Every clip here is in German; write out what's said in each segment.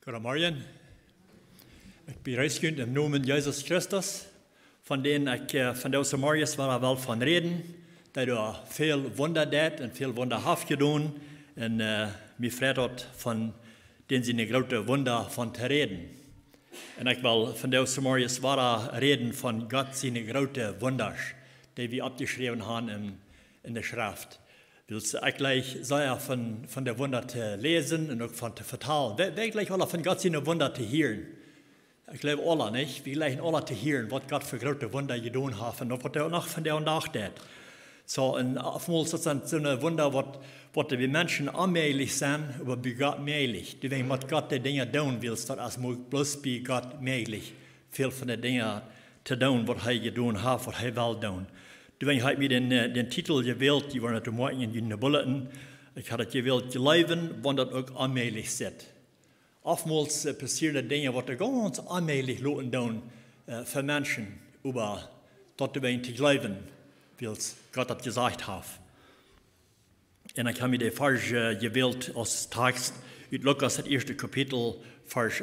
Goedemorgen. Ik ben reisgend im Namen Jezus Christus, van den ik van deze morgens wel van reden, dat er veel wonder deed en veel wonder heeft gedaan, en mij vreet van den zijn grote wonder van te reden. En ik wil van deze morgens wel reden van God zijn grote wonders, die we opgeschreven hebben in de schrift. Dus ik gleich sehr van de wunder te lezen en ook van te vertalen. Wij gleich alle van God zijn wunder te horen. Ik geloof alle niet. We gleichen alle te horen wat God voor grote wunder gedaan heeft en wat hij nog van de dag deed. So, en afmals is dat zo'n wunder wat de mensen ommäjlich zijn, aber bij God mäjlich. Die weten wat God de dingen doen wil, dat is bloos bij God mäjlich. Veel van de dingen te doen wat hij gedaan heeft, wat hij wil doen. Toen had ik me den titel gewählt, die waren toen morgen in de bulletin. Ik had het gewählt, Jlewen, want dat ook ommäjlich zit. Oftmals passieren dingen wat er ganz ommäjlich laten doen voor mensen, maar dat we te geloven, zoals God dat gezegd heeft. En ik heb me de vers gewählt als tekst uit Lukas, het eerste kapitel, vers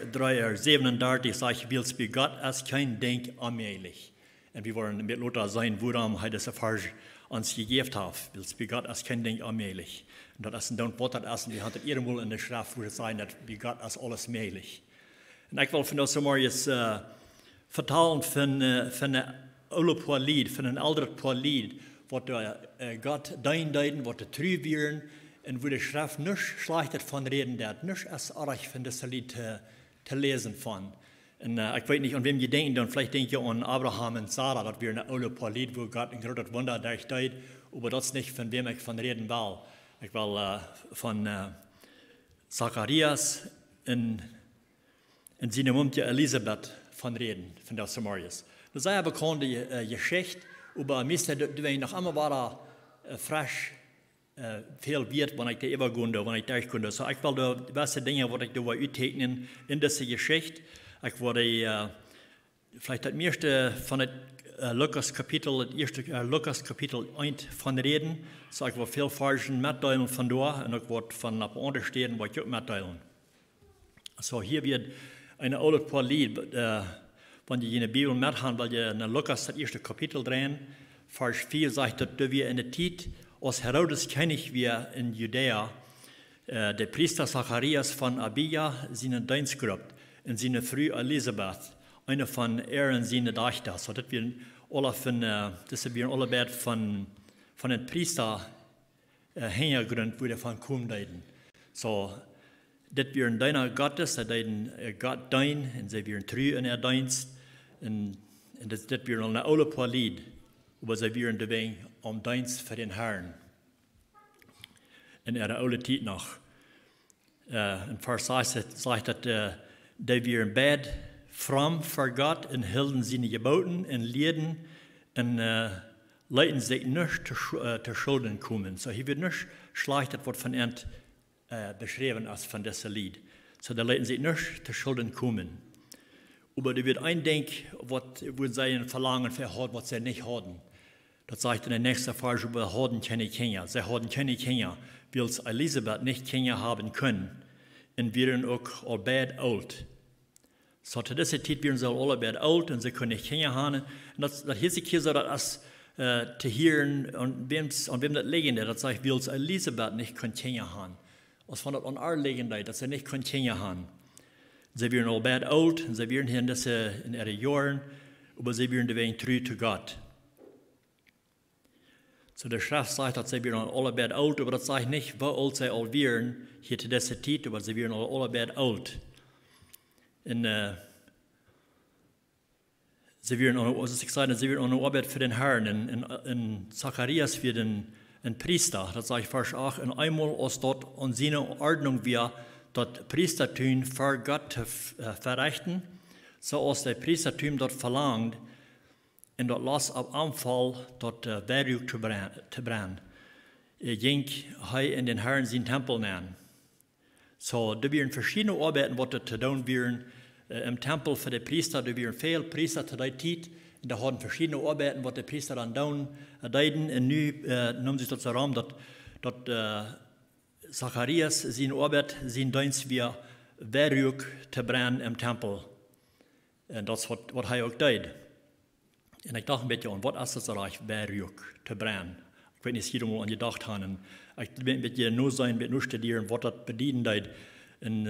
37, zegt, wils bij God als kein denk ommäjlich. En we waren met Lothar zijn waarom hij deze vers ons gegeven heeft. Wils bij God als kein denk ommäjlich. En dat is een dan wat dat is. En we hadden het eenmaal in de schrift voor het zijn dat bij God als alles mäjlich. En ik wil van deze morgen vertalen van een oude paar lied, van een ouder paar lied, wat God dein wat de trouw wieren, en wo de schrift niet slecht van reden deed, niet als erg van deze lied te lezen van. En ik weet niet aan wem je denkt, dan vielleicht denk je aan Abraham en Sarah, dat weer een oude paar lied, wo God een groot wonder deed, maar dat is niet van wem ik van reden wil. Ik wil van Zacharias en zijn moeder Elisabeth van reden, van deze morgens. Dat is een bekende geschichte, maar meestal doen we nog allemaal waar frisch veel weet, wanneer ik de overgaan, wanneer ik thuis kon. So, ik wil de beste dingen wat ik wil uittekenen in deze geschichte. Ik wil vielleicht het meeste van het Lukas kapitel, het eerste Lukas kapitel 1 van reden. So, ik wil veel versen metdelen vandoor en ik word van op andere steden wat ik ook metdelen. So, hier wird een oude paar lied, wanneer je in de Bibel metgaan, wil je naar Lukas het eerste kapitel draaien. Vers 4 zegt dat we in de tijd als Herodes König weer in Judea, de priester Zacharias van Abia zijn dienst geroepen en zijn vrouw Elisabeth, een van Aaron zijn dochter. So, dat zijn allebei van een priester hengegrond, wo van komen deiden. So, dit zijn deiner Gottes, dat deiden God dein, en ze zijn trouw in dienst. En dit zijn een oude paar lied, maar ze zijn de weg om dienst voor den Herrn. In de oude tijd nog. In vers 6 zegt dat die weer bed from voor God en hielden zijn geboten en leerden en leiden zich niet te schulden komen. So, hier wordt niet slecht, dat wordt van eind beschreven als van deze lied. So, die leiden zich niet te schulden komen. Maar er wird ein Denk, wo sie verlangen für was sie nicht haben. Das sagt in der nächsten Vers, wir haben keine Kinder. Sie haben keine Kinder, weil Elisabeth nicht Kinder haben können. Und wir auch allbald alt. So, zu dieser Zeit werden sie allbald alt und sie können nicht Kinder haben. Und das hieß hier so, dass zu hören, an wem das liegen, das sagt, weil Elisabeth nicht Kinder haben. Was von das an ihr liegen, dass sie nicht Kinder haben. Sie werden allbald alt, sie werden hier in ihren Jahren, aber sie werden wegen treu zu Gott. So, der Schrift sagt, dass sie werden allbald alt, aber das sagt nicht, wie alt sie all werden, hier zu dieser Zeit, aber sie werden allbald alt. Und sie werden, also ich sage, sie werden eine Arbeit für den Herrn. In Zacharias wird ein Priester, das sage ich Vers 8, und einmal aus dort an seine Ordnung wir, dat Priestertum voor God te verrichten, zoals de Priestertum dat verlangt, en dat las op aanval tot werk te brengen. Ging hij in den Herrn zijn tempel nemen. So, er werden verschiedene arbeiden wat er te doen werden im tempel voor de priester. Er werden veel priester te die tijd, en er hadden verschiedene arbeiden wat de priester dan doen, deden, en nu noemen ze dat zo raam dat Zacharias zijn Arbeit, zijn dienst weer Werk te brennen im Tempel. En dat is wat hij ook deed. En ik dacht een beetje aan, wat is het eigenlijk werk te brennen? Ik weet niet, of jullie aan gedacht hebben. Ik ben een beetje nu zijn, met nu studeren, wat dat bedienen deed. En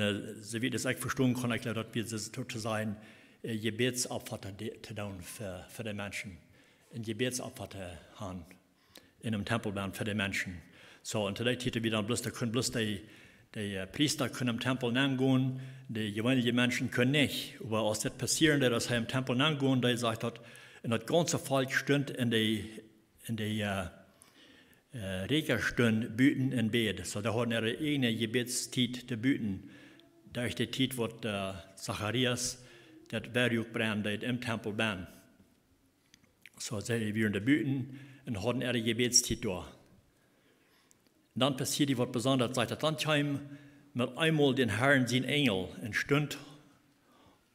ze weet het echt verstaan kan ik dat wir te zijn, Gebetsopfer te doen voor de mensen. Een Gebetsopfer te hebben in een tempel voor de mensen. So, en today we dan bloß die Priester können im Tempel nachgehen, die gewöhnlichen Menschen können nicht. Aber als das passiert, dass sie im Tempel nachgehen, der sagt, dass das ganze Volk stund in die Regerstunde büten in Bett. So, da hatten ihre eigene Gebetszeit zu büten. Da ist die Zeit, wo Zacharias das Werk brennt im Tempel brennt. So, sie werden die büten und hatten ihre Gebetszeit da. Und dann passiert die was Besonderes, sagt dann kam mit einmal den Herrn sein Engel und stund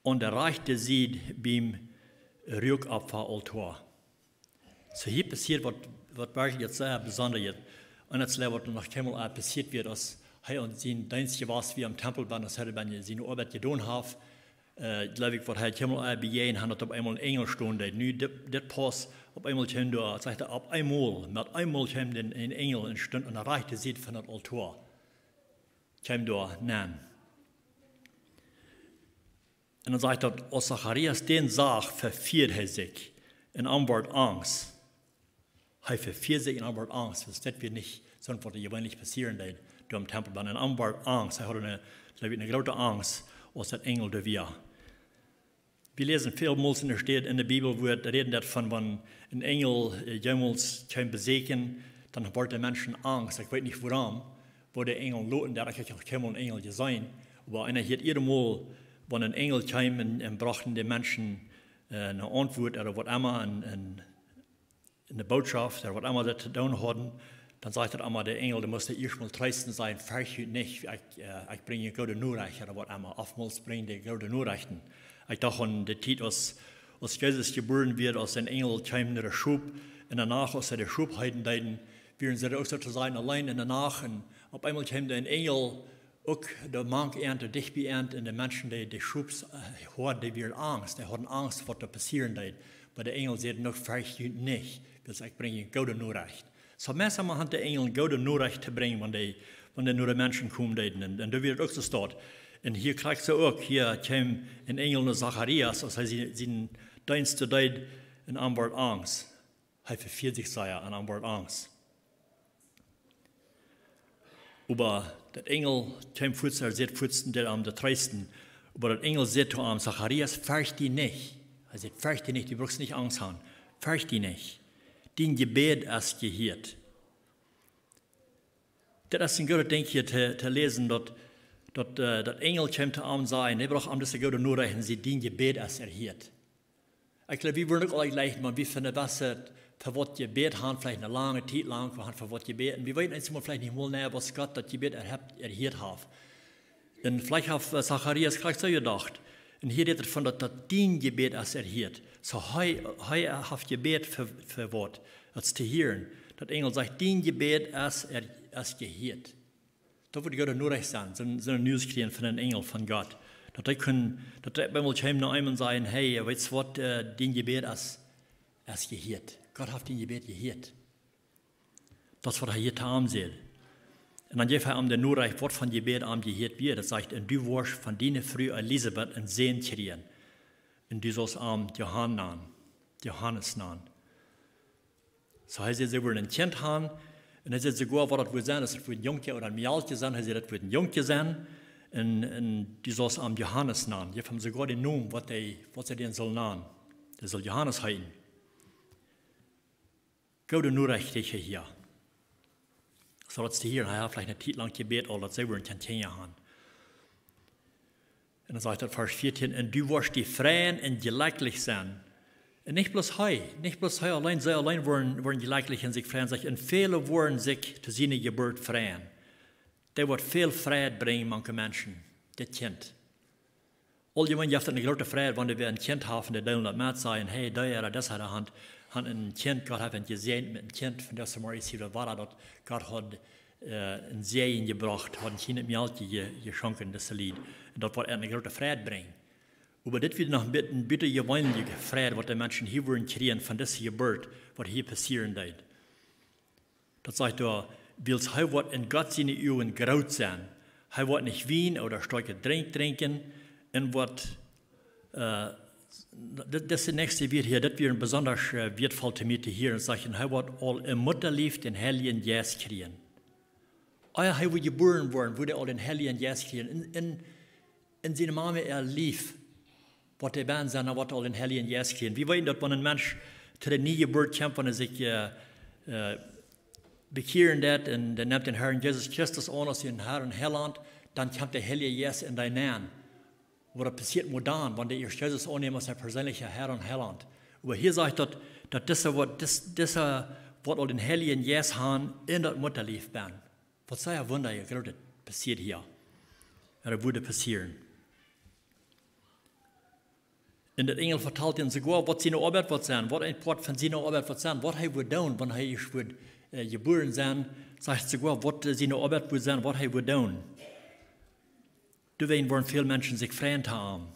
und erreichte sie beim Rückopferaltar. So hier passiert was wirklich jetzt sehr Besonderes. Und das was noch einmal passiert wird, dass er und sein Dienst war, wie am Tempel waren, dass er seine Arbeit getan hat. Glaube ich, was er einmal begehen hat, auf einmal ein Engel stund. Nu, das passt. Auf einmal kam da, sagt er, mit einmal kam ein Engel und stund und erreichte sie von dem Altar. Kam da nähen. Und dann sagt er, als Zacharias den sah, verfiert er sich in Antwort Angst. Er verfiert sich in Antwort Angst. Das wird nicht so, was gewöhnlich passieren wird, da im Tempel. In Antwort Angst. Er hatte eine große Angst, als der Engel da war. Wir lesen vielmals in der Bibel, wo reden davon, wenn ein Engel jemals kann besiegen, dann wird der Menschen Angst. Ich weiß nicht warum, wo der Engel loten, der hat auch kein Engel gesehen. Aber einer hat jedes Mal, wenn ein Engel kam und brachten den Menschen eine Antwort oder was immer, eine Botschaft oder was immer sie zu tun hatten, dann sagt er einmal, der Engel, der musste erstmal dreisten sein, fürchtet nicht, ich bringe gute Nachrichten oder was immer. Oftmals bringe ich gute Nachrichten. Ich dachte an die Zeit, als Jesus geboren wird, als ein Engel kam in der Schub, und danach, als er die Schub halten deuten, wären sie auch sozusagen allein in der Nacht, und auf einmal kam ein Engel, auch der Mank ernte, dich beernte, und die Menschen, die Schubs hatten, die wären Angst, die hatten Angst, was da passieren wird. Aber der Engel sagt noch, fürchtet nicht, weil ich bringe gute Nachrichten. So meistens hat der Engel gute Nachrichten zu bringen, wenn die nur die Menschen kommen. Und da wird auch so stehen. Und hier kriegst du auch, hier kam ein Engel nach Zacharias, als er seinen Dienst deed in Antwort Angst. Er verfiert sich sehr an Antwort Angst. Aber der Engel kam kurz, er sagt kurz, der am der Treisten, aber der Engel sagt zu ihm, Zacharias, fürchte dich nicht. Er sagt, fürchte dich nicht, du brauchst nicht Angst haben. Fürchte dich nicht. Dein Gebet ist gehört. Das ist ein guter Ding hier zu lesen, dass der Engel kommt zu ihm und sagt, er braucht das gute Nachrichten, sie dein Gebet ist erhört. Ich glaube, wir würden auch alle gleich, man, wir finden was, für was Gebet haben, vielleicht eine lange Zeit lang, für was Gebet, und wir wissen jetzt mal vielleicht nicht mal näher, was Gott das Gebet erhört hat. Und vielleicht hat Zacharias gleich so gedacht, und hier redet davon, dass dein Gebet ist erhört. So, er hat Gebet für was, das zu hören. Der Engel sagt, dein Gebet ist gehört. Da würde Gott nur recht sein, so eine News kriegen von den Engeln von Gott. Dass beim Mal noch einmal sagen, hey, weißt du was, dein Gebet ist gehört. Gott hat dein Gebet gehört. Das ist, was er hier getan sieht. Und dann gibt er ihm nur recht, was von Gebet am gehört wird. Das sagt, und du wirst von deiner Frau Elisabeth ein Sehen kriegen. Und du sollst am Johannes nennen. So heißt es, sie wollen ein Kind haben. Und er sagt sogar, was das wohl sein, das wird ein Junge oder ein Mädchen sein. Er sagt, das wird ein Junge sein. Und die soll es am Johannes nennen. Die haben sogar den Namen, was er den soll nennen. Der soll Johannes heißen. Gute Nachrichten hier. So dass die hier, er hat vielleicht eine Zeit lang gebetet, oder dass sie wollen kein haben. Und dann sagt er, Vers 14, und du wirst die Freien und gelegentlich sein. Und nicht bloß heu allein, sie allein wollen gelegentlich in sich freien, und viele wollen sich zu seiner Geburt freien. Der wird viel Freiheit bringen, manche Menschen, das Kind. Allgemein gibt es eine große Freiheit, wenn wir ein Kind haben, der dann mit sagen, hey, da oder das hat er ein Kind, Gott hat gesehen mit einem Kind, von der Samaris hier war, dass Gott hat ein Segen gebracht, hat ein Kind im Alten geschenkt, das Lied. En dat wordt een grote vrede brengen. Maar dit wordt nog een beetje gewöhnliche vrede, wat de mensen hier worden krijgen van deze gebeurt, wat hier passieren deed. Dat zegt er, wils hij wordt in God zijn ogen groot zijn. Hij wordt niet wien of sterke drink drinken. En wordt, dat is de nächste weer hier, dat weer een besonders wertvoll te mij te hier zeggen. Hij wordt al in mutterlief den Heiligen Geist krijgen. Hij wordt geboren worden, wordt al den Heiligen Geist krijgen. In zijn mama lief. Wat hij bent zijn, wat al den Heiligen Geist krijgen. Wie weten dat wanneer een mens te de nieuwe geboorte komt, wanneer zich bekeren dat en dan neemt de Heer Jezus Christus aan als zijn Heer en Heiland, dan komt de Heilige Geest in dein naam. Wat passiert moet dan, wanneer je Jezus aanneemt als zijn persoonlijke Heer en Heiland. Maar hier zegt dat deze wat al den Heiligen Geist haben, in dat mutterlief ben. Wat zei je wonder, je groot, passiert hier. En dat würde passieren. En de engel vertelt in sogar, wat zijn arbeid wordt zijn, wat een part van zijn arbeid wordt zijn, wat hij wordt doen, wanneer hij wordt geboren zijn, zegt sogar, wat zijn arbeid wordt zijn, wat hij wordt doen. Daarin worden veel mensen zich vreemd hebben.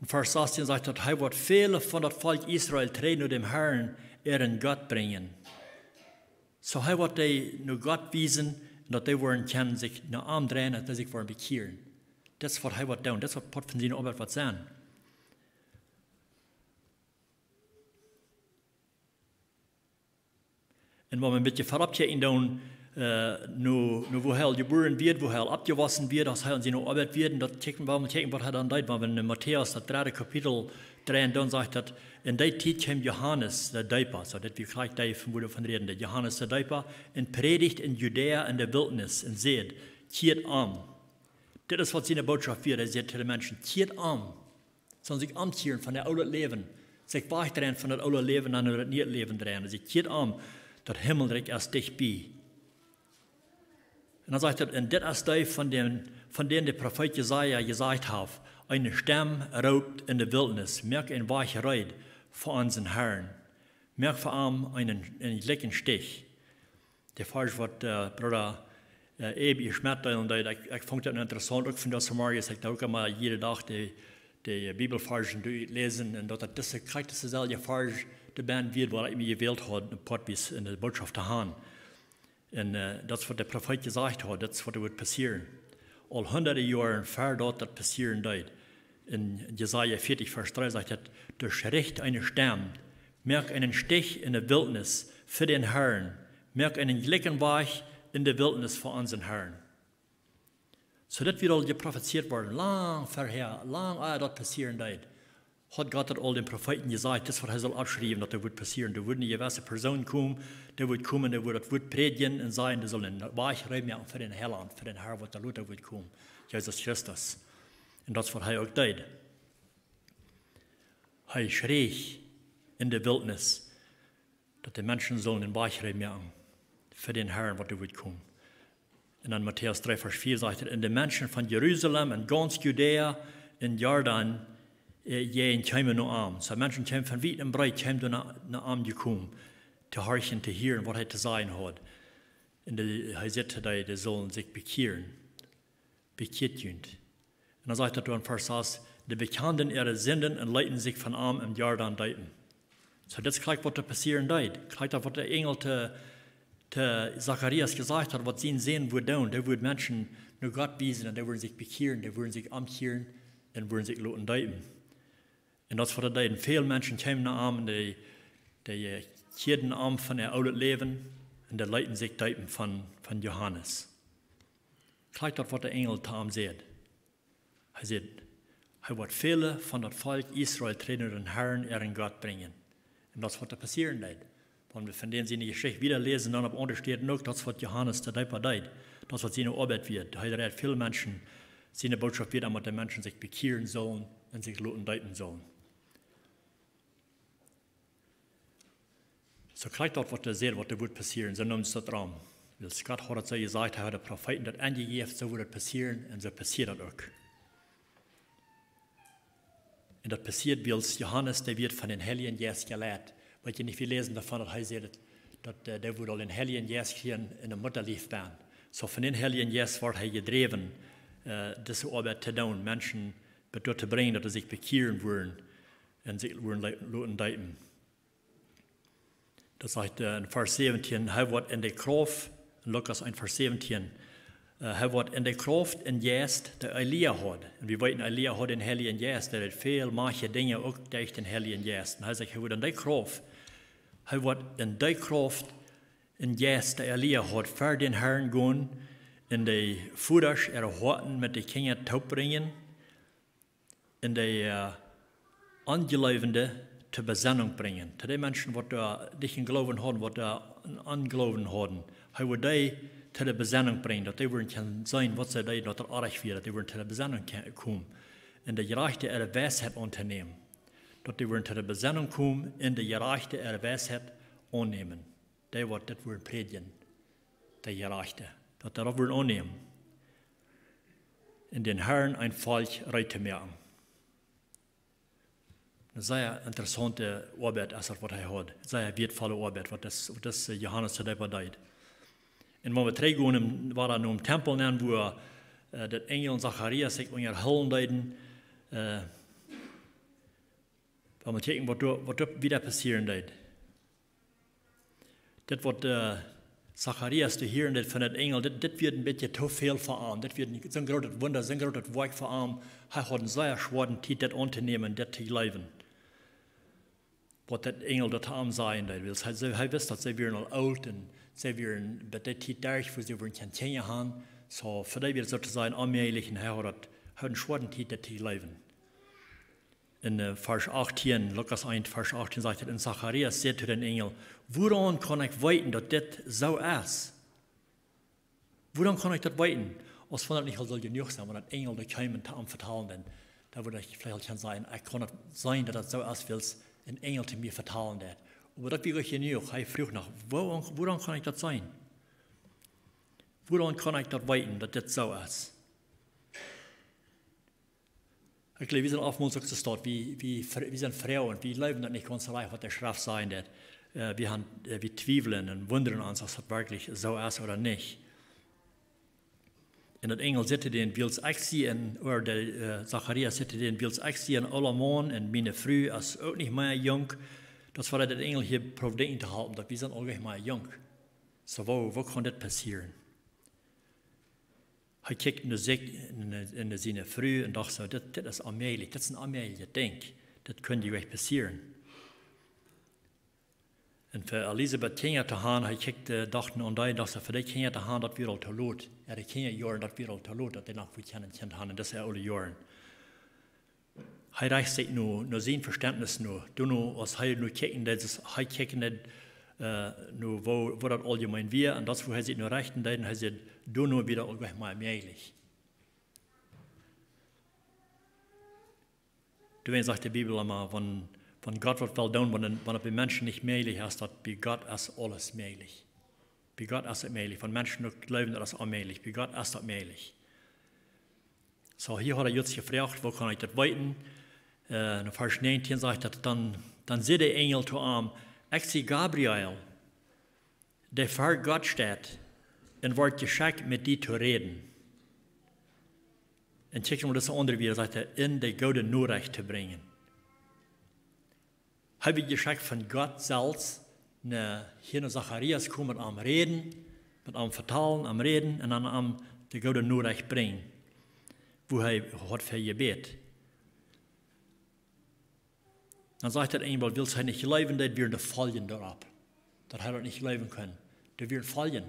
In vers 16 zegt dat hij wordt vele van het volk Israël treden naar dem Herrn in God brengen. Zo hij wordt hij naar God wijzen, en dat hij worden kunnen zich naar arm draaien, en dat zich worden bekeren. Dat is wat hij wordt doen, dat is wat part van zijn arbeid wordt zijn. En wat we een beetje voorop kijken doen, nu wo hij geboren wird, wo hij abgewassen wird, als hij in zijn arbeid wird, dat kijken we wat hij dan deed. Want in Matthäus, dat 3. kapitel 3, dan zegt dat, in die tijd kwam Johannes de Döper, so dat we gleich daar van reden, dat Johannes de Döper, en predigt in Judäa in de wildernis, en zeet, keert om. Dit is wat zijn boodschap wird, hij zegt tegen de mensen, keert om. Ze zich omkeren van het oude leven, zich wegdraaien van het oude leven naar het nieuwe leven draaien. Ze keert om. Dat Himmelrijk is dichtbij. En dan zegt hij, en dit is die van denen de profeet Jesaja gezegd heeft, een stem roept in de wildernis, merk een weiche Reid voor onze Herrn. Merk voor hem een lekker stich. De vers wat broeder Ebi Schmetteilen deed, ik vond dat interessant, ook van dat morgens, ik ook maar iedere dag de Bibelversen lezen, en dat het krijgt dezelfde vers de band weer waar ik me gewählt had, een potvis in de boodschap te gaan. En dat is wat de profeet gezegd had, dat is wat er wordt passeren. Al honderden jaren voordat dat passeren deed. In Jesaja 40, vers 3 zegt het, durch Recht eine Stem, merk einen Stich in de wildernis für den Herrn, merk einen Glickenweg in de wildernis voor onze Herrn. So dat wird al geprofeziert worden, lang vorher, lang dat passeren deed. Hat Gott al den Propheten gesagt, das, was er soll abschreiben, dass das wird passieren. Da wird eine gewisse Person kommen, der wird kommen, der wird das Wort predigen und sagen, der soll einen Weichreim machen für den Heiland, für den Herr, was der Luther wird kommen, Jesus Christus. Und das, was er auch deed. Er schrie in der Wildnis, dass die Menschen sollen einen Weichreim machen für den Herrn, was der wird kommen. Und dann Matthäus 3, Vers 4 sagt er, und die Menschen von Jerusalem und ganz Judäa in Jordan, je kwamen naar arm. So mensen kwamen van weit en breit kwamen naar arm gekomen. Te horchen, te hören, wat hij te zeggen had. En hij zegt dat die zullen zich bekeren. Bekeerd junt. En dan zegt dat in vers 6, de bekenden ihre Sünden en leiden zich van arm en Jordan deiten. So dat is gelijk wat er passieren deed. Gelijk dat wat de engel te Zacharias gezegd had, wat zijn zin wordt doen. Die wordt mensen naar God wijzen en die worden zich bekeren, die worden zich omkeren en worden zich laten deiten. En dat is wat er deden. Veel mensen kwamen naar arm en die keerden om van het oude leven en die leiden zich deiten van Johannes. Kijk dat wat de engel te hem zegt. Hij zegt, hij wordt vele van het volk Israël treden naar de Herrn in God brengen. En dat is wat er passieren deed. Want we van denen zijn die geschichte wieder lezen, dan op ondersteert ook, dat is wat Johannes de Döper deed. Dat is wat zijn arbeid wird. Hij redt veel mensen, zijn boodschap wird, omdat de mensen zich bekeren zullen en zich laten deiten zullen. So krijgt dat wat er zegt, wat er wordt passeren, zo noemt ze dat raam. Dus God had het zo gezegd, hij had de profeten dat aangegeven, zo wordt het passeren, en zo passiert dat ook. En dat passiert, als Johannes, der wird von den Heiligen Geist gelehrt. Weet je niet, we lezen daarvan dat hij zegt, dat der wordt al den Heiligen Geist hier in de mutterlief ben. So von den Heiligen Geist wordt hij gedreven diese Arbeit zu tun, Menschen dort zu bringen, dass sie sich bekehren würden und sich lassen deuten. Das sagt in Vers 17, er wird in der Kraft, in Lukas 1, Vers 17, er wird in der Kraft in Geist, der Elia hat. Und wir wissen, Elia hat den Heiligen Geist, der hat viel, manche Dinge auch durch den Heiligen Geist. Und er sagt, er wird in der Kraft, in Geist, der Elia hat, für den Herrn gehen, in die Fudders Horten mit den Kindern taub bringen, in die Angeleivende zur Besinnung bringen. Zu den Menschen, die da nicht in Glauben haben, die da in Anglauben haben, er wird die zu der Besinnung bringen, dass die können sein, was sie da noch arg wird, dass die zu der Besinnung kommen, in der gerechte Weisheit unternehmen. Dass die zu der Besinnung kommen, in der gerechte Weisheit annehmen. Die wird das predigen, der gerechte. Dass darauf wollen annehmen. In den Herrn ein Volk reite merken. Eine sehr interessante Arbeit, was er hat. Sehr wertvolle Arbeit, was das Johannes zu dabei tut. Und wenn wir zurückgehen, war er nur im Tempel, wo der Engel und Zacharias sich unterhalten deuten. Wenn wir gucken, was dort wieder passieren wird. Das wird Zacharias zu hören von den Engel, das wird ein bisschen zu viel für ihn. Das wird so ein großes Wunder, so ein großes Werk für ihn. Er hat einen sehr schweren Zeit, das anzunehmen, das zu leben. Was der Engel dort am sein wird. Er weiß, dass sie noch alt und sie werden bei der Zeit durch, wo sie Kinder haben. So, für die wird sozusagen Ommäjlich, und er hat einen schweren Zeit, das zu leben. In Vers 18, Lukas 1, Vers 18 sagt er, in Zacharias sagt zu den Engel, woran kann ich weiten, dass das so ist? Woran kann ich das weiten? Als von das nicht soll genug sein, wenn der Engel die kommen am vertalen, denn da würde ich vielleicht sagen, ich kann nicht sein, dass das so ist, weil es ein Engel zu mir vertalen wird. Aber das wäre genug. Ich frage nach, woran kann ich das sein? Woran kann ich das weiten, dass das so ist? Ich glaube, wir sind oftmals auch so dort, wir sind Frauen, wir leben das nicht ganz so leicht, was der Schrift sein wird. Wir zweifeln und wundern uns, ob das wirklich so ist oder nicht. Und der Engel sagte den, willst ich sehen, oder der Zacharias sagte den, willst ich sehen, alle Mann und meine Frau ist auch nicht mehr jung. Das war der Engel hier probieren zu halten, dass wir sind auch nicht mehr jung. So, wo kann das passieren? Er kijkt in seine Früh und dachte so, das ist allmählich, das ist ein allmählicher Ding. Das könnte euch passieren. Und für Elisabeth Kinder zu haben, er kiekte, dachten und dachte, für die Kinder zu haben, das wird all zu lot. Ja, die Kinder Jahren, das wird all zu lot, dass die noch für ein Kind haben, und das ist alle Jahren. Er reicht sich nur sein Verständnis nur. Du nur, als er nur kicken, er kicken nicht, nur wo das allgemein wäre, und das, wo er sich nur rechten, dann er sagt, du nur wieder irgendwann mal mählich. Du sagt die Bibel immer, wenn Gott was will tun, wenn er bei Menschen nicht mählich ist, dass bei Gott ist alles mählich. Bei Gott ist es mählich. Wenn Menschen nur glauben, das ist allmählich. Bei Gott ist das mählich. So, hier hat er jetzt gefragt, wo kann ich das weiten? In Vers 19 sagt er, dann sieht der Engel zu ihm, ich sehe Gabriel, der vor Gott steht, und wird geschickt, mit dir zu reden. Und checken wir das andere wieder, sagt er, in die gute Nachricht zu bringen. Habe ich geschickt von Gott selbst, hier nach Zacharias kommen, am Reden, mit am Vertalen, am Reden, und dann am die gute Nachricht bringen, wo er hat für Gebet. Dann sagt der Engel, willst du nicht leben, dann werden die fallen darauf. Das hat er nicht leben können. Die werden fallen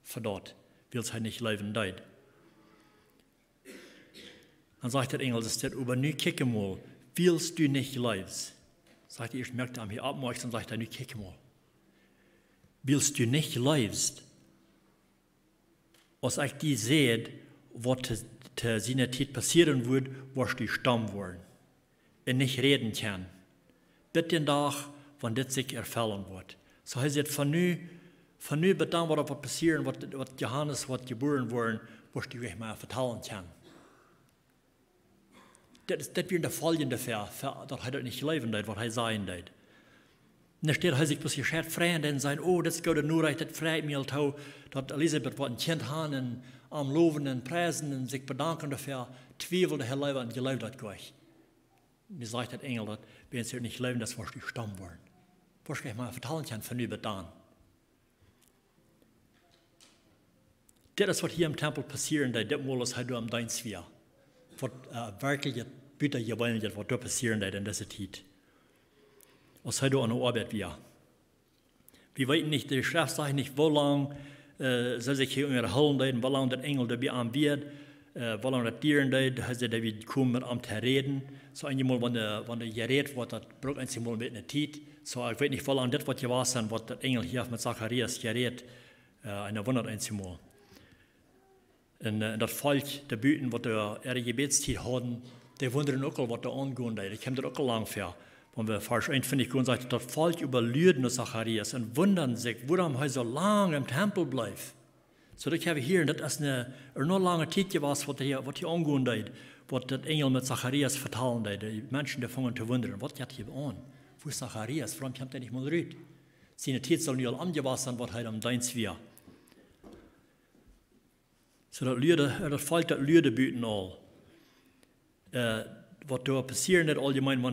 von dort, willst du nicht leben, dort. Dann sagt der Engel, das steht über, nu kicken mal, willst du nicht leben? Sagt er, ich merkte am hier abmachen, dann sagt er, nu kicken mal. Willst du nicht leben? Als ich die sehe, was zu seiner Zeit passieren wird, wirst du sterben wollen und nicht reden können. Bis den Tag, wenn das sich erfüllen wird. So er sagt, von nu bis dann, was passieren, was Johannes wird geboren worden, wirst du euch mal vertellen können. Das wird der folgende Fall, dass er nicht leben wird, was er sein wird. Und da steht, er sich bloß gescheit freuen und sagen, oh, das geht nur recht, das freut mich, dass Elisabeth wird ein Kind haben, am loven und preisen und sich bedanken dafür, twiebelt der Herr Leben und geläuft hat Gott. Mir sagt der Engel, dass wenn sie nicht leben, das wirst du sterben wollen. Was ich mal vertellen kann von über dann. Das ist, was hier im Tempel passieren, das ist halt am Dienst wir. Was wirklich bitte gewollt wird, was da passieren in dieser Zeit. Was halt an der Arbeit wir. Wir wissen nicht, die Schrift sagt nicht, wo lang soll sich hier unterhalten, wo lange der Engel dabei am wird, wo lange das Tieren da, heißt der wird kommen mit am zu reden. So einmal, wenn der geredet wird, das braucht einmal mit einer Zeit. So, ich weiß nicht, wo lange das wird gewesen, was der Engel hier mit Zacharias geredet, eine Wunder einmal. Und das Volk, der Büten, was ihre Gebetszeit hatten, die wundern auch, was da angehen ist. Ich komme da auch lang für. Wenn wir Vers 1 finde ich gut sagt, das Volk überlüden Zacharias und wundern sich, warum er so lange im Tempel bleibt. So, das habe ich hier, das ist eine noch lange Zeit gewesen, was hier angehen ist, was der Engel mit Zacharias vertalen ist. Die Menschen, die fangen zu wundern, was geht hier an? Wo ist Zacharias? Warum kommt er nicht mal raus? Seine Zeit soll nicht angewasst sein, was er am Dienst wird. So, das Volk, das Lüde bieten all. Was da passiert ist, allgemein,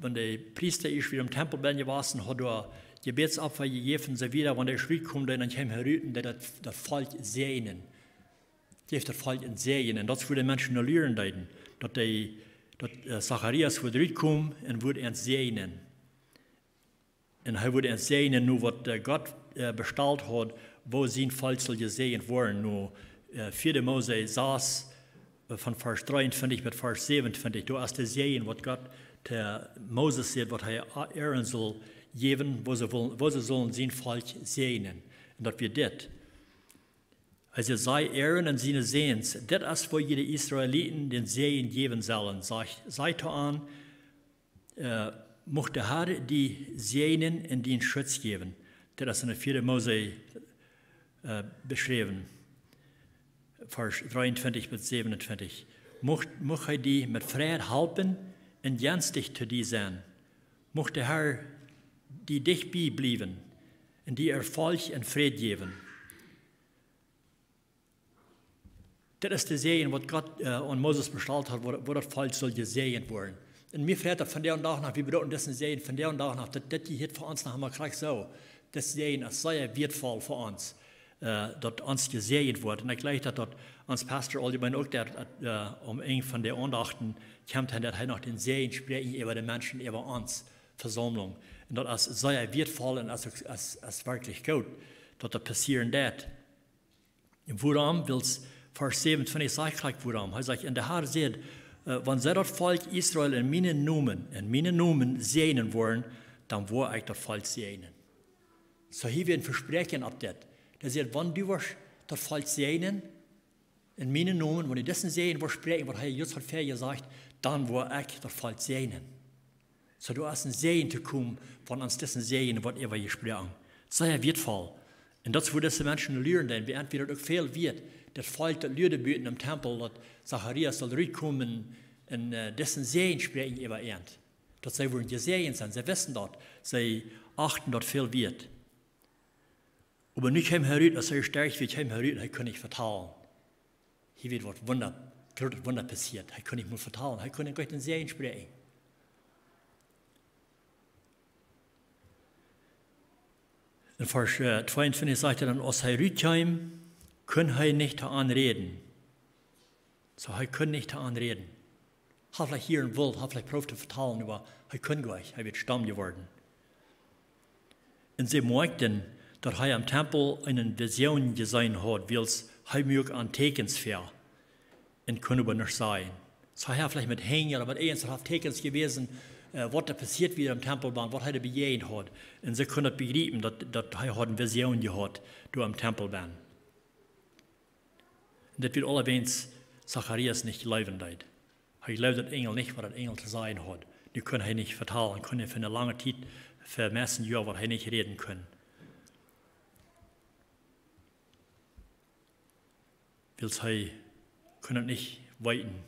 wenn der Priester ist, wie im Tempel bin gewesen, hat er Gebetsopfer gegeben, so wieder, wenn der Schritt kommt, dann kann er rüten, das Volk segnen. Gibt das Volk in Segen. Und das würde die Menschen nur lernen, dass Zacharias würde rütkommen und würde ihn segnen. Und er würde ihn segnen, nur was Gott bestellt hat, wo sein Volk soll gesegnet werden. Nur 4. Mose saß von Vers 23 bis Vers 27, du hast das Segen, was Gott der Moses sagt, was er Aaron soll geben, wo sie sollen sein Volk segnen. Und das wird das. Also sei Aaron und seine Sehens, das ist, wo jede Israeliten den Segen geben sollen. Seid an, mochte Herr die segnen und den Schutz geben. Das ist in der 4. Mose beschrieben. Vers 23 bis 27. Mocht er die mit Freiheit helfen und genstig zu dir sein. Mocht der Herr die dich bleiben und die Erfolg und Frieden geben. Das ist der Segen, was Gott an Moses bestellt hat, wo das Volk soll gesegnet werden. Und mir fragt von der und Tag nach, wir bedeuten das Segen von der und Tag nach, das hier für uns nach haben wir gleich so. Das Segen ist sehr wertvoll für uns. Dat ons gesegnet wordt. En ik leid dat ons pastor allgemein ook om een van de aandachten komt en dat hij nog den Segen spreekt over de mensen, over ons Versammlung. En dat is zeer wertvoll en is wirklich goed dat dat passieren dat. En waarom wil Vers 27 sagt gleich waarom. Hij zegt, en de Herr zegt, wanneer zij dat volk Israël in mijn noemen segnen worden, dan word ik dat volk segnen. So hier wird ein Versprechen ab dat. Der sagt, wenn du das Volk segnen, in meinen Namen, wenn ich das sehen, was sprechen, was er jetzt hat gesagt, dann wird ich das Volk segnen. So du hast ein Segen zu kommen, von uns das Segen, was wir gesprochen. Sehr wertvoll. Und das, wo diese Menschen lernen, denn wie entweder auch viel wird, das Volk, das Lüde beten im Tempel, dass Zacharias soll rückkommen und dessen Segen sprechen über ihn. Dass sie wollen gesegnet sein, sie wissen das, sie achten, dass viel wird. Aber nicht heim herüt, als er stark wird, heim herüt, er kann nicht vertrauen. Hier wird was Wunder passiert. Er kann nicht mehr vertrauen, er kann nicht gleich den Segen sprechen. In Vers 22 sagt er dann, als er rüttheim, kann er nicht anreden. So, er kann nicht anreden. Er vielleicht hier in Welt, er vielleicht probiert zu vertrauen, aber er kann gleich, er wird stumm geworden. Und sie merkten, dass er am Tempel eine Vision gesehen hat, weil er möge an Tekens für und kann aber nicht sein. So er vielleicht mit Hänger, aber eins hat Tekens gewesen, was da passiert wieder im Tempel war, was er begehen hat. Und sie können begreifen, dass er eine Vision gehabt, du am Tempel war. Und das wird allerdings Zacharias nicht glauben. Er glaubt den Engel nicht, was der Engel zu sein hat. Die können er nicht vertrauen, können für eine lange Zeit, für messen Jahre, was er nicht reden können. Weil sie können nicht warten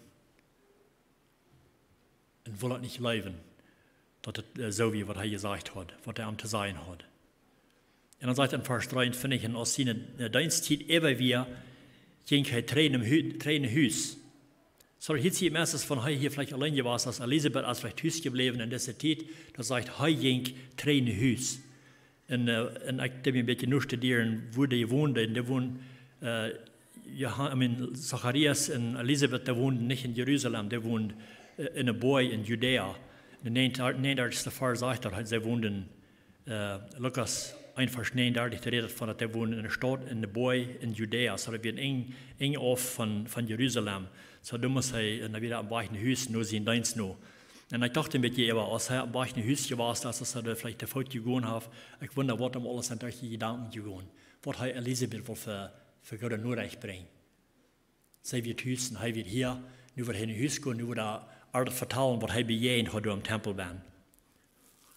und wollen nicht leben, dass es so wie was er gesagt hat, was er am zu sein hat. Und dann sagt er in Vers 3, finde ich, aus seiner Dienstzeit immer wieder, ging hij trainen Huis. So, hier sieht man erstens von hier vielleicht allein gewesen, als Elisabeth als vielleicht Huis geblieben in dieser Zeit, da sagt, hij ging trainen Huis. Und ich habe ein bisschen nur studieren, wo die wohnten. Die wohnen, Zacharias und Elisabeth, die wohnen nicht in Jerusalem, die wohnen in einem Boy in Judäa. In der 39. Vers sagt er, sie wohnen Lukas 1, Vers 39, der redet von, dass die wohnen in einer Stadt, in einem Boy in Judäa. So, das wird eng auf von Jerusalem. So, da muss er wieder am weichen Haus nur sehen, deins nur. Und ich dachte mit ihr, als er am weichen Haus gewesen ist, dass er vielleicht der Volk gegangen hat, ich wundere, was ihm alles durch die Gedanken gegangen. Was hat Elisabeth wohl für Gott nur recht bringen. Sie wird Haus und er wird hier, nu wird er in Haus gehen, nu wird er alles vertellen, was er bejehen hat am Tempel bin.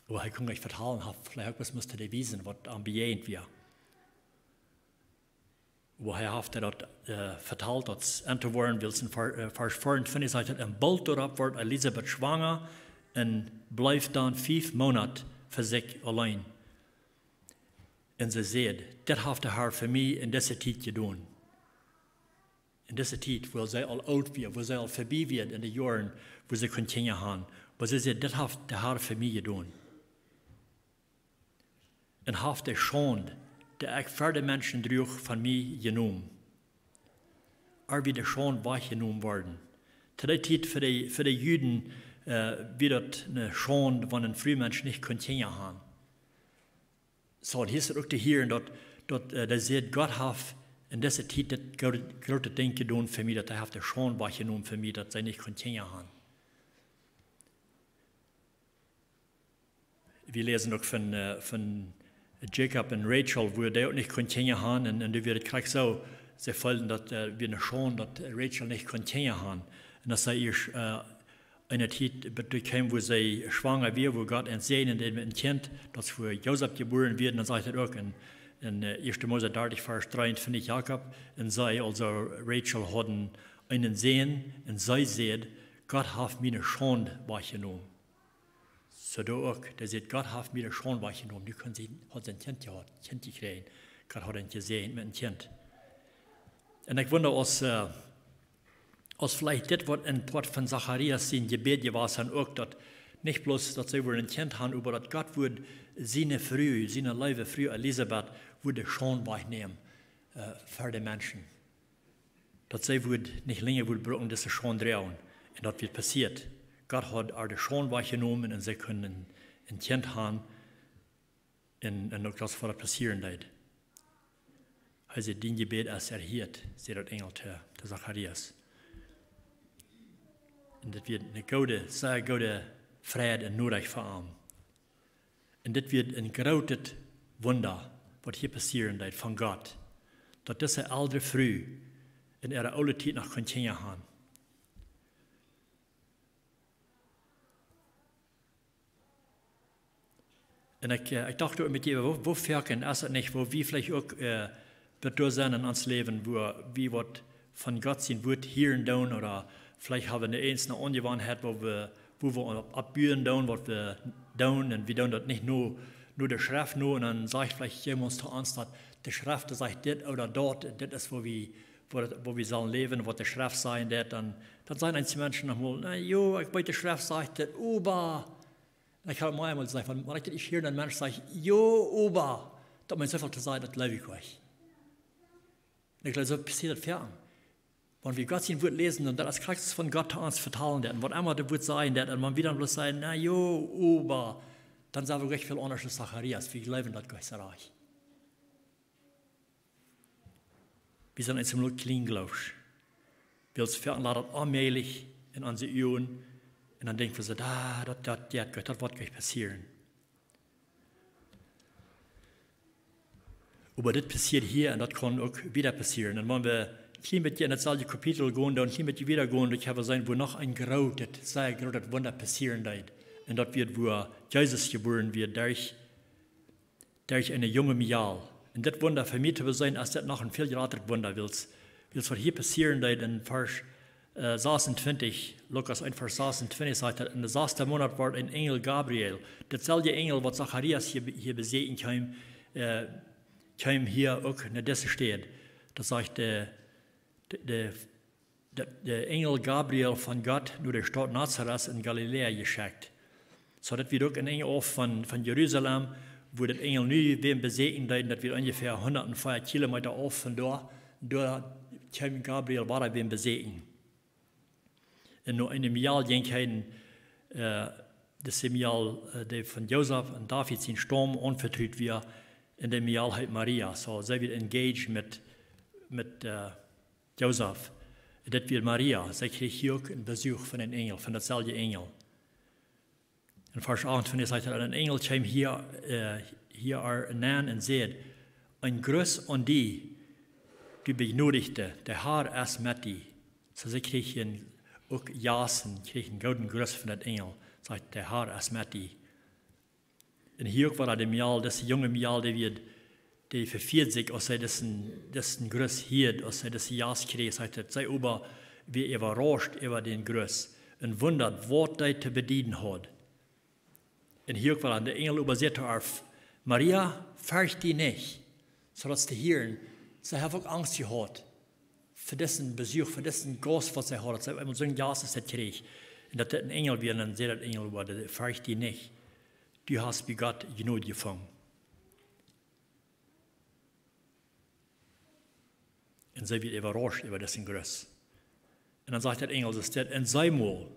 Aber er kann nicht vertellen, vielleicht was müsste er wissen, was am bejehen wird. Wo er hat dat verteld dat aan te worden wil in vers 24 zegt het een bald erop wordt Elisabeth zwanger en blijft dan 5 maanden voor zich alleen. En ze zei, dat heeft haar voor mij in deze tijd gedaan. In deze tijd, waar zij al oud werd, waar zij al voorbij werd in de jaren, waar ze kon kinderen gaan. Maar ze zei, dat heeft haar voor mij gedaan. En heeft hij schande der ich für die Menschen droeg von mir genomen. Wieder schon weggenommen worden. Zu der Zeit für die Juden wird eine Schande, wenn ein Frühmensch nicht kontinuieren haben. So, hier ist auch hier, da sieht Gott hat in dieser Zeit das große Ding getan für mich, dass er hat die Schande weggenommen für mich, dass sie nicht kontinuieren haben. Wir lesen auch von Jacob und Rachel, wo die auch nicht kontinuieren haben, und da wird es so, sie folgen, dass wir eine Schande, dass Rachel nicht kontinuieren haben. Und dass sie erst eine Zeit durchkam, wo sie schwanger wird, wo Gott entsehen und ein Kind, das für Josef geboren wird, und dann sagt er auch in 1. Mose 30, Vers 23, Jakob, und sie, also Rachel, hatten einen Sehen, und sie sagt, Gott hat mir eine Schande weggenommen. So da auch, der sagt, Gott hat mir eine Schande weggenommen, die hat sein Kind gehabt, Kind gekriegt. Gott hat ihn gesehen mit dem Kind. Und ich wundere, als vielleicht das, was in Port von Zacharias sein Gebet gewesen ist, auch, dass nicht bloß, dass sie ein Kind haben, aber dass Gott würde seine Liebe früh, Elisabeth, würde schon wegnehmen für die Menschen. Dass sie nicht länger brauchen, dass sie schon drehen. Und das wird passiert. Gott hat alle schon weggenommen und sie können ein Kind haben und auch das, was passieren wird. Also, den Gebet ist erhört, sagt der Engel der Zacharias. Und das wird eine sehr gute Friede und Noreich für ihn. Und das wird ein großes Wunder, was hier passieren wird von Gott. Dass diese ältere Früh in ihrer alten Zeit noch kontinuieren haben. Und ich dachte mit dir, wo fährken ist es nicht, wo wir vielleicht auch bedurft sind in uns Leben, wo wir was von Gott sehen, wird hier und da, oder vielleicht haben wir eine Ungewohnheit, wo wir abbühen, was wir tun, und wir tun das nicht nur der Schrift, und dann sagt vielleicht jemand zu uns, dass die Schrift sagt das oder dort, das ist, wo wir sollen leben, was die Schrift sagt, dann sagen einige Menschen nochmal, na jo, ich weiß, die Schrift sagt das, aber. Ich habe mir einmal gesagt, wenn ich hier einen Menschen sage, jo, Ober, dann muss ich einfach sagen, das glaube ich euch. Und ich glaube, so passiert das fern. Wenn wir Gott sehen, wird lesen und das Christus von Gott uns vertalen, und was immer das wird sein, und man wieder bloß sagen, na jo, Ober, dann sagen wir gleich viel anders als Zacharias, wir glauben das Gott sei reich. Wir sind jetzt im klein, glaube ich. Wir uns veranlassen, allmählich in unsere Ohren. Und dann denken wir so, das wird gleich passieren. Aber das passiert hier und das kann auch wieder passieren. Und wenn wir hier mit dir in das alte Kapitel gehen und hier mit dir wieder gehen, ich habe sein, wo noch ein sehr großes Wunder passieren wird. Und das wird, wo Jesus geboren wird, durch eine junge Mial. Und das Wunder für mich zu sein, als das noch ein viel größeres Wunder wird. Was hier passieren wird in Vers 26, Lukas 1, Vers 26 sagt, in der 6. Monat war ein Engel Gabriel, derselbe Engel, was Zacharias hier besehen kam hier auch in dieser steht. Da sagt der Engel Gabriel von Gott nur der Stadt Nazareth in Galiläa geschickt. So dass wir auch ein Engel auf von Jerusalem, wo der Engel nu wem besegnet, dass wir ungefähr 104 Kilometer auf von da kam Gabriel war wem besegnet. Und nur in einem Jahr ging das Jahr von Josef und David sein Sturm unvertrüht wir in dem Jahr halt Maria. So sie wird engaged mit Josef. Das wird Maria. Sie kriegt hier auch einen Besuch von den Engel, von derselben Engel. In Vers 28 sagt er, ein Engel kam hier an und sagt, ein Gruß an die, die Begnadigte, der Herr ist mit dir. So sie kriegen auch Jasen, kriegen einen guten Gruß von dem Engel. Sagt, der Herr ist mit dir. Und hier war dem Jahr, das junge Jahr, die verfehlt sich, als er das Gruß hielt, als er das Jas kriegt, sagt er, sei aber wie überrascht über den Gruß und wundert, was er zu bedienen hat. Und hier war der Engel übersetzt auf, Maria, fürcht dich nicht, sodass die Hirn, sie haben auch Angst gehabt für diesen Besuch, für diesen Gast, was sie hat, sie haben so ein Jas, das kriegt. Und dass das ein Engel wird, dann sagt der Engel, fürcht dich nicht, du hast bei Gott Gnade gefunden. Und sie wird überrascht über diesen Gruß. Und dann sagt der Engel, das steht, und sei mal,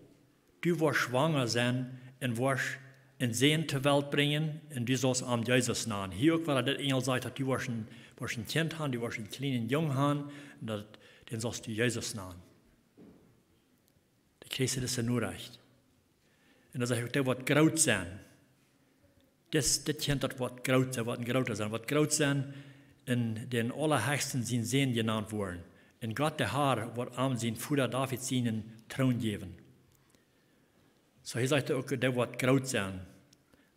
du wirst schwanger sein und wirst ein Sehen zur Welt bringen und du sollst am Jesus nahen. Hier war der Engel sagt, du wirst ein Kind haben, du wirst einen kleinen Jungen haben, und den sollst du Jesus nahen. Der kriegst du das ja nur recht. Und dann sagt er, der wird groß sein. Das Kind, das wird groß sein, wird groß sein, in den Allerhöchsten sein Sehen genannt worden. Und Gott, der Herr, wird am sein Vater David seinen Thron geben. So hier sagt er auch, der wird groß sein.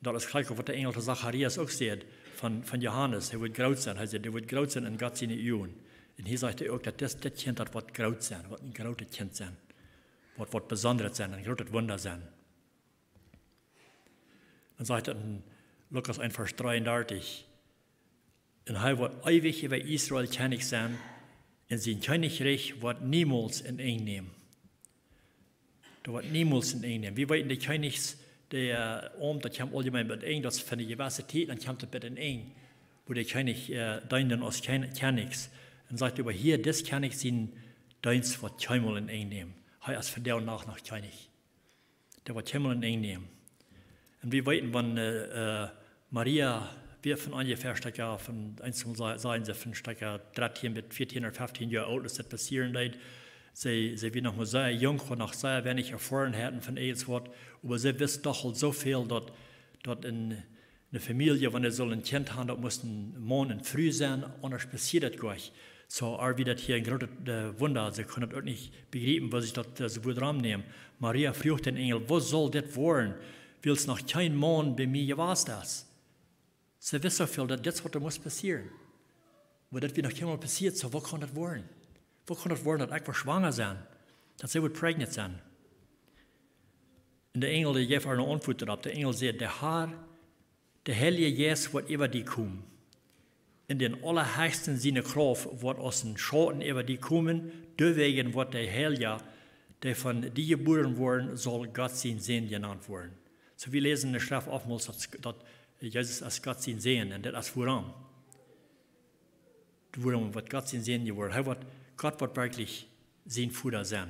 Das ist gleich, was der Engel Zacharias auch sagt, von Johannes, er wird groß sein. Er sagt, der wird groß sein in Gott seine Augen. Und hier sagt er auch, dass das Kind, das wird groß sein, wird ein großes Kind sein. Wird besonderes sein, ein großes Wunder sein. Dann sagt er in Lukas 1, Vers 33, und er wird ewig über Israel König sein, und sein Königreich wird niemals in Eng nehmen. Da wird niemals in Eng nehmen. Wir weiten die Königs, der das kommt allgemein mit Eng, das von der Universität, dann kommt das in Eng, wo der König dienen als Königs. Und sagt über hier, das König sein Dienst wird keinmal in Eng nehmen. Er ist von der und nach König. Der wird keinmal in Eng nehmen. Und wir weiten, wenn Maria, wir von ungefähr von 1 sagen sie von 13 bis 14 oder 15 Jahre alt, ist das passieren leid. Sie wie noch mal sehr jung und noch sehr wenig erfahren hatten von Eheswort, aber sie wissen doch halt so viel, dass in einer Familie, wenn sie so ein Kind haben, das muss ein Mann und früh sein, anders passiert das gleich. So, wie das hier ein großes Wunder, sie können auch nicht begreifen, was ich das so gut nehmen. Maria fragt den Engel, was soll das werden? Willst noch kein Mann bei mir, was das? Sie wissen so viel, dass das, was da muss passieren. Aber das wird noch einmal passiert, so wo kann das werden? Wo kann das werden, dass ich schwanger sein? Dass sie wird prägnant sein? Und der Engel, der gibt eine Antwort darauf. Der Engel sagt, der Herr, der Heilige Jesus wird über die kommen. In den allerhöchsten seine Kraft wird aus den Schatten über die kommen. Deswegen wird der Heilige, der von die geboren worden, soll Gott sein Sehen genannt werden. So wir lesen in der Schrift oftmals, dass Jesus als Gott sein Sehen, und das ist woran. Woran wird Gott sein Sehen geworden? Gott wird wirklich sein Vater sein.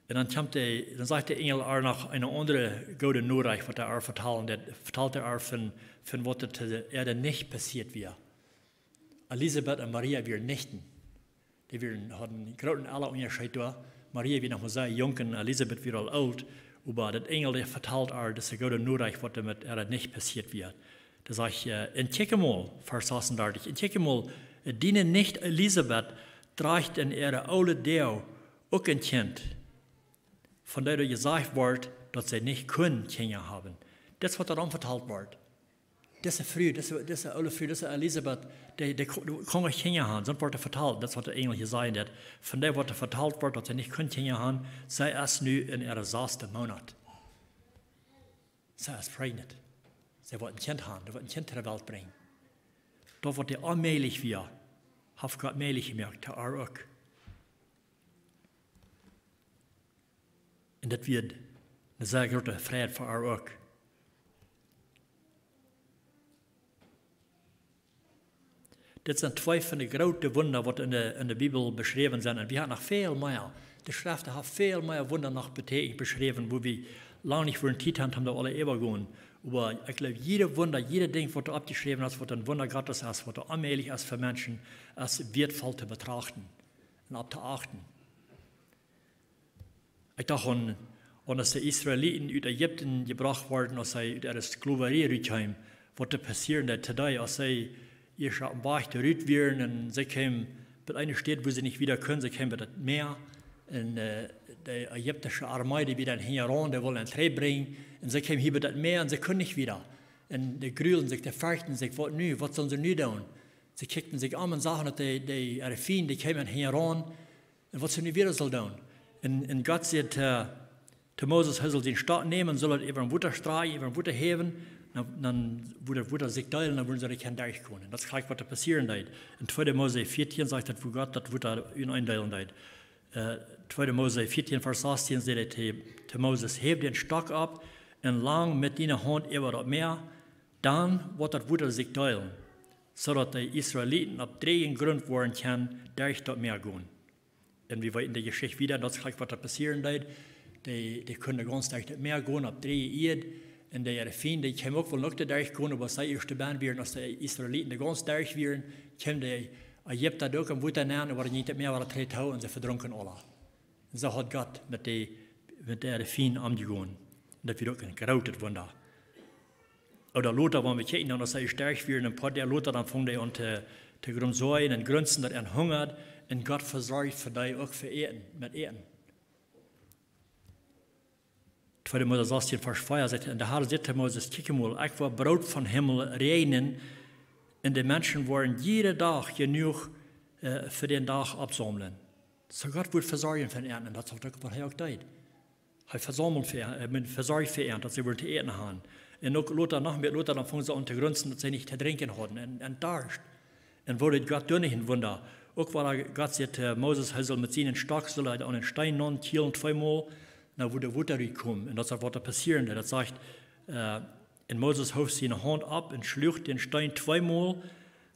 Und dann sagt der Engel auch noch eine andere gute Nachricht, was er vertalt. Der vertalt er von was der Erde nicht passiert wird. Elisabeth und Maria werden Nichten. Die haben großen alle Unterschied da. Maria wird noch mal sehr jung und Elisabeth wird all alt. Aber der Engel, der vertalt auch, dass der gute Nachricht, was mit der Erde nicht passiert wird. Da sage ich, in Tjekemal, Vers 36, in Tjekemal, dienen nicht Elisabeth, trägt in ihre alte Deo auch ein Kind, von der gesagt wird, dass sie nicht Kinder haben. Das, was daran vertalt wird. Diese Früh, diese alte Früh, diese Elisabeth, die kann nicht Kinder haben, sonst wird vertalt, das, was der Engel gesagt hat. Von der, was vertalt wird, dass sie nicht Kinder haben, sei erst nu in ihrem 6. Monat. Sie ist prägnant. Sie wird ein Kind haben, sie wird ein Kind zur Welt bringen. da wordt hij ommäjlich weer. Heeft God mäjlich gemerkt, te haar ook. En dat wird een zeer grote vrijheid voor haar ook. Dit zijn twee van de grote wonderen wat in de Bibel beschreven zijn. En we hebben nog veel meer. De Schriften hebben veel meer wonderen nog beschreven, wo we lang niet voor een tijd hebben, om alle eeuwen gaan. Maar ik geloof, jede wunder, jede ding wordt opgeschreven als wat een wunder Gottes is, wat onmöglich is voor mensen, als wertvoll te betrachten en op te achten. Ik dacht aan als de Israëlieten uit Egypte gebracht worden, als zij uit de Sklaverij uitkwamen, wat er passiert today, als zij hier op een Berg eruit werden en ze kwamen bij een stad, wo sie nicht wieder können, sie kwamen bij het Meer. En de Ägyptische Armee, die wieder heran, die wollen het brengen. En ze kwamen hier bij het Meer en ze kunnen niet wieder. En de gruwelden zich, de vechten zich, wat zullen ze nu doen? Ze kijkten zich aan en zagen dat de Arifien, die kwamen heran. En wat ze nu wieder zullen doen? En God zei te Moses, hij zal zijn stad nemen, zal het even een water straaien, even een water heven. Dan wordt er zich delen, dan worden ze er geen derg kunnen. Dat is gelijk wat er passieren deed. In 2 Mose 14 zegt dat voor God dat wordt er een eindelen deed. 2 Mose 14 vers 16 zei hij te Moses, heb den stok op en lang met die hand over dat meer, dan wordt het water zich delen, zodat de Israëlieten op 3 grond worden kan derg dat meer gaan. En we weten de geschichte wieder, dat is gelijk wat er passieren deed. Die kunnen ganz derg dat meer gaan op 3 eed. En de Arifien, die kwamen ook wel nog te derg kunnen, was zij eerste baan weer, als de Israëlieten de gans derg weer, kwamen de Egypten ook een woede aan, en waren niet meer wat het houden, en ze verdronken alle. En zo had God met de Arifien omgegaan. Dat werd ook een grote wonder. Oder later, wanneer we kijken, als zij sterk weer, een paar jaar later, dan vond hij aan te grondzooien en grunzen, dat hij hongert, en God verzorgt voor die ook voor eten, met eten. 2 Mose 16 vers 4 zegt, en de Heer zei te Moses, kijk mal, ik wil brood van hemel regenen, en de mensen worden jede dag genoeg voor den dag opzamelen. Zo God wordt verzorgen van eten, en dat is ook wat hij ook deed. Hij verzorgt voor eten, dat ze weer te eten hebben. En ook later, nog meer later, dan vangen ze aan te grunzen, dat ze niet te drinken hadden, en dorst. En wo dit God doen een wunder. Ook waar God zegt, Moses, hij zal met zijn stok, zal hij aan een stein non, kielen 2-mal, nou wo de water komt. En dat is wat er passieren. Dat zegt, en Moses houdt zijn hand op en slucht den stein 2-mal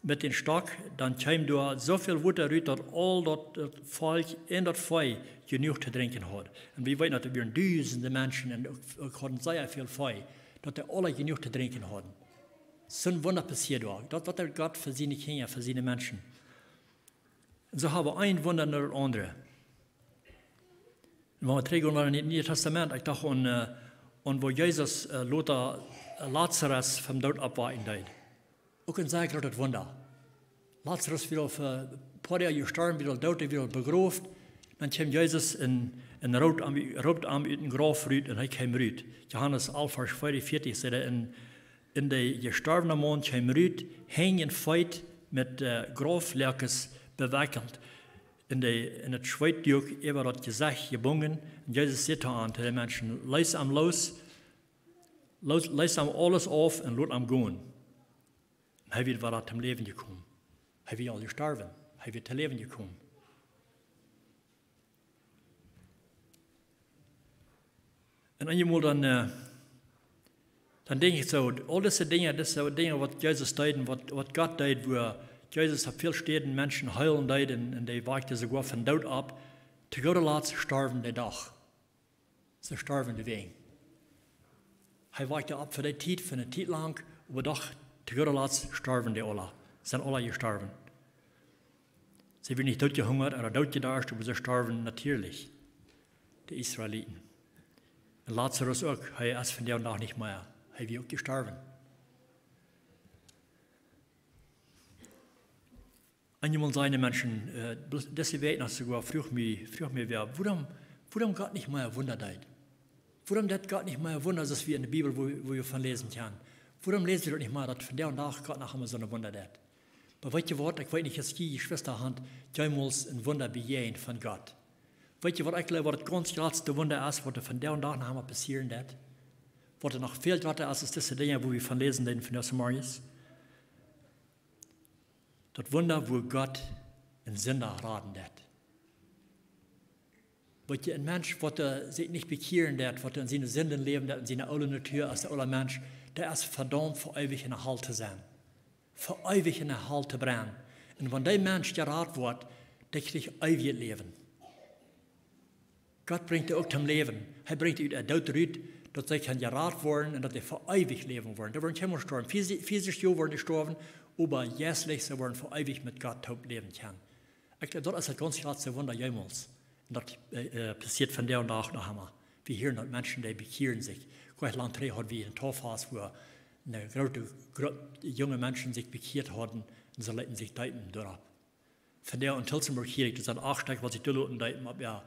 met den stok. Dan kwam er zoveel water uit dat al dat volk in dat vee genoeg te drinken had. En we weten dat er weer duizenden mensen en ook hadden zeer veel vee, dat er alle genoeg te drinken hadden. Zo'n wunder passiert ook. Dat wat er God voor zijn kinderen, voor zijn mensen. En zo hebben we een wunder naar het andere. En wanneer we teruggaan naar het Nieuwe Testament, ik dacht aan waar Jezus later Lazarus van dood opwaken deed. Ook een zeer groot wunder. Lazarus weer op een paar jaar gestorven, weer dood, weer begraven. Dan kwam Jezus en roept hem uit een graf uit en hij kwam uit. Johannes 11 vers 44 zei in de gestorvene man kwam uit, hing in feit met graflerkens bewikkeld. In het zweetdoek over dat gezicht gebonden. En Jezus zit aan tegen de mensen, lees hem los, lees hem alles af en laat hem gaan. Hij weet waar hij te leven gekomen. Hij weet al gestorven. Hij weet te leven gekomen. En eenmaal dan denk ik zo, al deze dingen wat Jezus deed en wat God deed, waar Jezus op veel steden mensen huilen deed en die wachten zich wel van dood op, te goede laat ze sterven de dag. Ze sterven de week. Hij wachtte op voor die tijd, van een tijd lang, op een dag, te goede laat sterven die alle. Ze zijn alle gestorven. Ze werden niet doodgehungerd of doodgedarst, maar ze sterven natuurlijk. De Israëlieten. En Lazarus ook, hij is van die dag niet meer. Hij is ook gestorven. En je zijn mensen, deze weten als ze gewoon vroeg me weer, waarom gaat niet meer Wunder deed? Waarom dat gaat niet meer Wunder, zoals we in de Bibel, wo we van lezen gaan? Waarom lezen we dat niet meer, dat van die dag gaat nog zo'n Wunder deed? Maar weet je wat, ik weet niet, als je Schwesterhand, jemals een Wunder bejeen van God. Weet je wat, ik geloof, wat het ganz grootste Wunder is, wat er van die dag nog passieren deed? Wat er nog veel groter is, als deze dingen, wo we van lezen deden van deze morgens. Das Wunder, wo Gott einen Sünder raten hat. Weil ein Mensch, der sich nicht bekehren hat, der in seine Sünden leben hat, in seiner alten Natur als der alte Mensch, der ist verdammt für ewig in der Halt zu sein. Für ewig in der Halt zu brennen. Und wenn der Mensch geraten wird, der kriegt ewig Leben. Gott bringt ihn auch zum Leben. Er bringt ihn aus der Daut raus, dass sie geraten werden und dass sie für ewig leben werden. Da werden keine sterben. 40 Jahre werden gestorben, aber jährlich sie werden für ewig mit Gott leben können. Ich glaube, das ist das ganz große Wunder jemals. Und das passiert von der und nach einmal. Wir hören, dass Menschen, die bekehren sich. Gleich lang hat wir ein Torfass, wo eine große Gruppe junge Menschen sich bekehrt hatten und sie leiten sich deuten durch. Von der und Tilsenburg hier, das ist ein Achsteig, was ich durchlassen deuten, ob er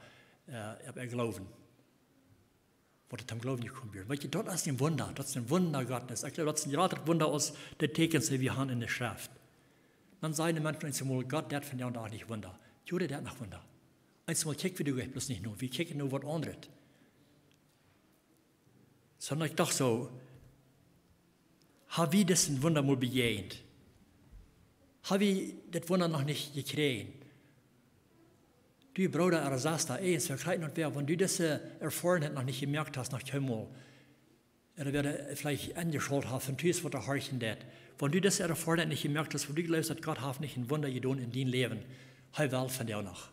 glauben. Was er zum Glauben gekommen wird. Weil das ist ein Wunder, das ist ein Wunder Gottes. Ich glaube, das ist ein Wunder aus der Teken, die wir haben in der Schrift. Dann sagen die Menschen einmal, Gott, der hat von der und auch nicht Wunder. Jude, der hat noch Wunder. Einmal kicken wir durch, bloß nicht nur. Wir kicken nur was anderes. Sondern ich dachte so, habe ich das Wunder mal begehrt? Habe ich das Wunder noch nicht gekriegt? Du, Bruder, er sagst da, eins, wir kriegen nicht mehr, wenn du das Erfahrung noch nicht gemerkt hast, nach einmal, er werde vielleicht angeschaut haben, von Tüß, was er horchen hat. Wenn du das Erfahrung nicht gemerkt hast, wenn du glaubst, dass Gott hat nicht ein Wunder getan in deinem Leben, er will von dir noch.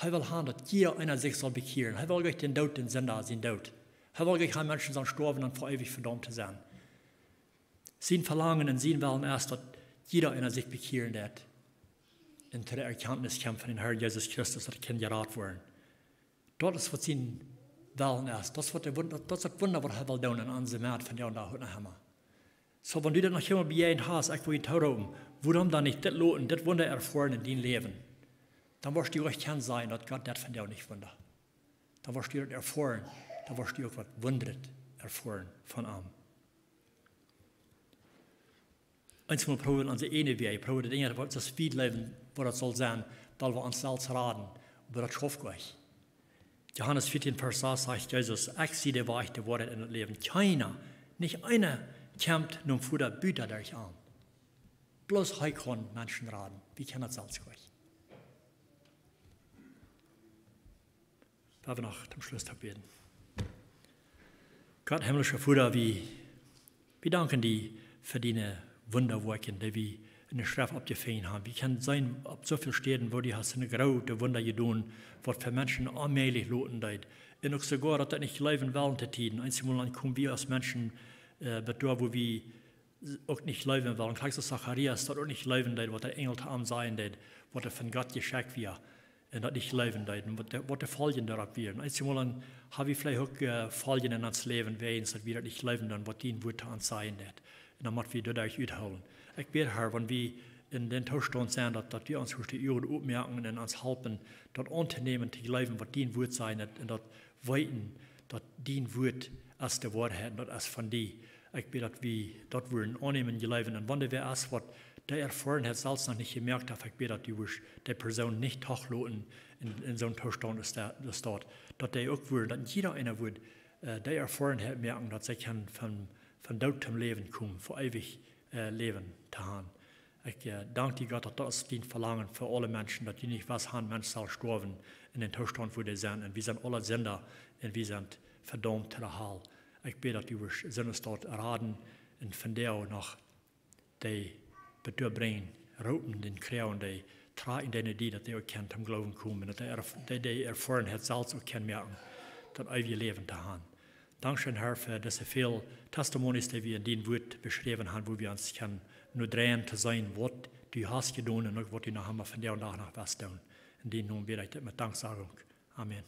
Er will haben, dass jeder einer sich soll bekehren. Er will euch den Daut, den Sünder, sein Daut. Er will euch haben Menschen sollen sterben und für ewig verdammt sein. Sein Verlangen und sein Willen erst, dass jeder einer sich bekehren wird. Und zu der Erkenntnis kommt von dem Herrn Jesus Christus, dass er geraten werden. Das ist, was sein Willen ist. Das ist das Wunder, was er will tun in unserem Erd von der und da heute nachher. So, wenn du das noch immer bejahend hast, ich will ihn tauchen, warum dann nicht das loten, das Wunder erfahren in deinem Leben? Dann wirst du auch kennen sein, dass Gott das von dir nicht wunder. Dann wirst du das erfahren, dann wirst du auch was wundert erfahren von ihm. Einmal probieren unsere eine Weg, probieren die Dinge, das Speedleben, wo das soll sein, weil wir uns selbst raten, aber das schafft euch. Johannes 14, Vers 6 sagt Jesus, ich sehe die Wahrheit, die Wahrheit in das Leben. Keiner, nicht einer kämpft nun vor der Büter durch an. Bloß heute kann Menschen raten, wie kann das selbst euch? Da wir noch zum Schluss beten. Gott, himmlischer Vater, wir danken dir für deine Wunderwerke, die wir in der Schrift abgefangen haben. Wie kann es sein, ab so vielen Städten, wo die hast eine große Wunder getan, was für Menschen allmählich loten deit. Und auch sogar, dass das nicht leben wollen zu tun. Einmal kommen wir als Menschen, dort, wo wir auch nicht leben wollen. Gleich so Zacharias, das auch nicht leben deit, was der Engel am sein deit, was er von Gott geschenkt wird. Und das nicht leben deit, und was der Folgen darauf werden. Einmal habe ich vielleicht auch Folgen in uns Leben, dass wir das nicht leben, dann was die Worte an sein deit. Und dann müssen wir dadurch uitholen. Ich bete, Herr, wenn wir in den Zustand sind, dass wir uns durch die Ohren aufmerken und uns helfen, das anzunehmen, zu leben, was dein Wort sein wird, und das weiten, dass dein Wort als der Wahrheit, das ist von dir. Ich bete, dass wir das würden annehmen, leben. Und wenn wir erst was der erfahren hat, selbst noch nicht gemerkt hat, ich bete, dass du der Person nicht hochloten in so einem Zustand ist dort. Dass der auch würden, dass jeder einer würde, der erfahren hat, merken, dass sie kann von Daut zum Leben kommen, für ewig Leben zu haben. Ich danke dir, Gott, dass das dein Verlangen für alle Menschen, dass die nicht was haben, Menschen soll sterben in den Zustand, wo die sind. Und wir sind alle Sünder und wir sind verdammt zu der Hölle. Ich bete, dass du uns dort raten und von der auch noch die Betur bringen, roten den Kreuen, die tragen denen die, dass die auch können zum Glauben kommen, dass die erfahren hat, selbst auch können merken, das ewige Leben zu haben. Dankeschön, Herr, für diese vielen Testimonies, die wir in dem Wort beschrieben haben, wo wir uns nur drehen zu sein, was du hast getan und was du noch einmal von der und nach was tun. In dem Namen bete ich mit Danksagung. Amen.